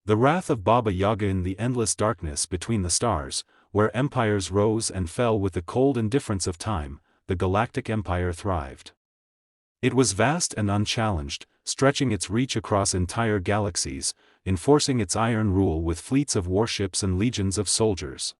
The wrath of Baba Yaga in the endless darkness between the stars, where empires rose and fell with the cold indifference of time, the Galactic Empire thrived. It was vast and unchallenged, stretching its reach across entire galaxies, enforcing its iron rule with fleets of warships and legions of soldiers.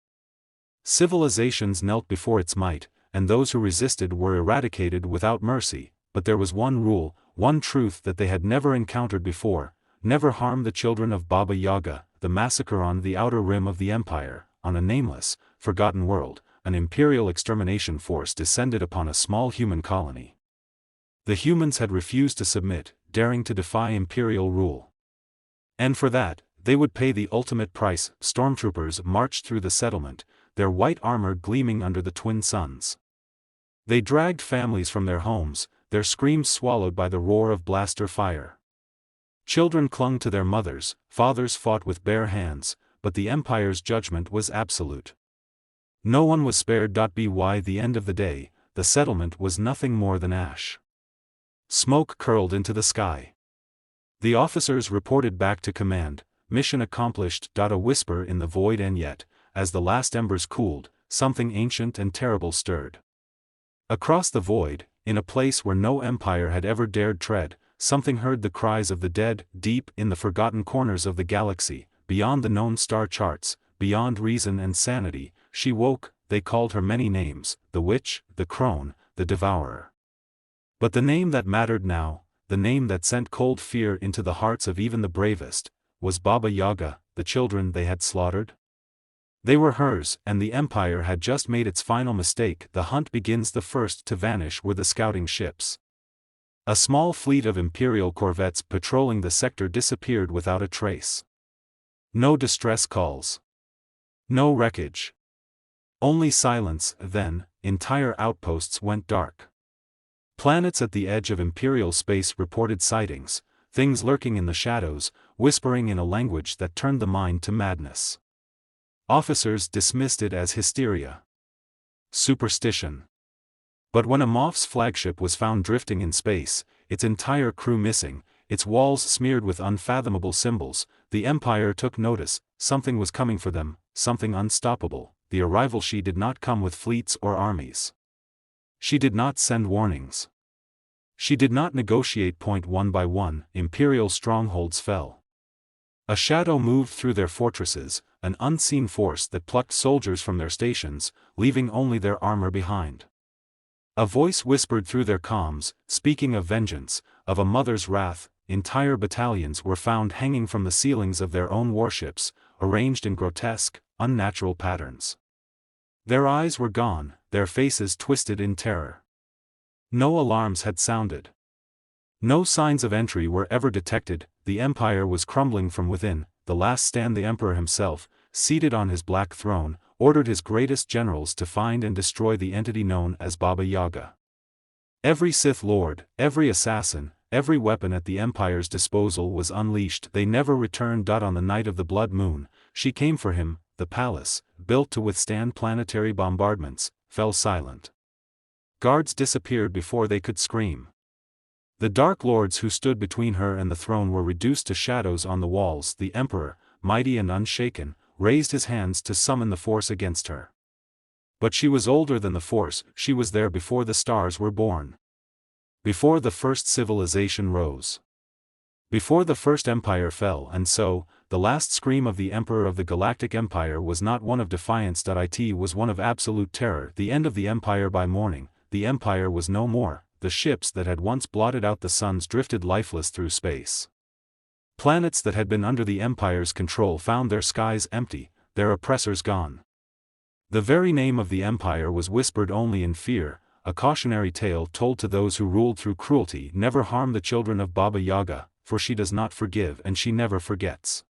Civilizations knelt before its might, and those who resisted were eradicated without mercy, but there was one rule, one truth that they had never encountered before: never harm the children of Baba Yaga. The massacre on the outer rim of the empire, on a nameless, forgotten world, an imperial extermination force descended upon a small human colony. The humans had refused to submit, daring to defy imperial rule. And for that, they would pay the ultimate price. Stormtroopers marched through the settlement, their white armor gleaming under the twin suns. They dragged families from their homes, their screams swallowed by the roar of blaster fire. Children clung to their mothers, fathers fought with bare hands, but the Empire's judgment was absolute. No one was spared. By the end of the day, the settlement was nothing more than ash. Smoke curled into the sky. The officers reported back to command, mission accomplished. A whisper in the void, and yet, as the last embers cooled, something ancient and terrible stirred. Across the void, in a place where no empire had ever dared tread, something heard the cries of the dead. Deep in the forgotten corners of the galaxy, beyond the known star charts, beyond reason and sanity, she woke. They called her many names: the witch, the crone, the devourer. But the name that mattered now, the name that sent cold fear into the hearts of even the bravest, was Baba Yaga. The children they had slaughtered? They were hers, and the Empire had just made its final mistake. The hunt begins. The first to vanish were the scouting ships. A small fleet of Imperial corvettes patrolling the sector disappeared without a trace. No distress calls. No wreckage. Only silence. Then, entire outposts went dark. Planets at the edge of Imperial space reported sightings, things lurking in the shadows, whispering in a language that turned the mind to madness. Officers dismissed it as hysteria. Superstition. But when a Moff's flagship was found drifting in space, its entire crew missing, its walls smeared with unfathomable symbols, the Empire took notice. Something was coming for them, something unstoppable. The arrival. She did not come with fleets or armies. She did not send warnings. She did not negotiate. One by one, Imperial strongholds fell. A shadow moved through their fortresses, an unseen force that plucked soldiers from their stations, leaving only their armor behind. A voice whispered through their comms, speaking of vengeance, of a mother's wrath. Entire battalions were found hanging from the ceilings of their own warships, arranged in grotesque, unnatural patterns. Their eyes were gone, their faces twisted in terror. No alarms had sounded. No signs of entry were ever detected. The Empire was crumbling from within. The last stand. The Emperor himself, seated on his black throne, ordered his greatest generals to find and destroy the entity known as Baba Yaga. Every Sith Lord, every assassin, every weapon at the Empire's disposal was unleashed. They never returned. On the night of the blood moon, she came for him. The palace, built to withstand planetary bombardments, fell silent. Guards disappeared before they could scream. The Dark Lords who stood between her and the throne were reduced to shadows on the walls. The Emperor, mighty and unshaken, raised his hands to summon the Force against her. But she was older than the Force. She was there before the stars were born. Before the first civilization rose. Before the first empire fell. And so, the last scream of the Emperor of the Galactic Empire was not one of defiance. It was one of absolute terror. The end of the Empire. By morning, the Empire was no more. The ships that had once blotted out the suns drifted lifeless through space. Planets that had been under the Empire's control found their skies empty, their oppressors gone. The very name of the Empire was whispered only in fear, a cautionary tale told to those who ruled through cruelty. Never harm the children of Baba Yaga, for she does not forgive and she never forgets.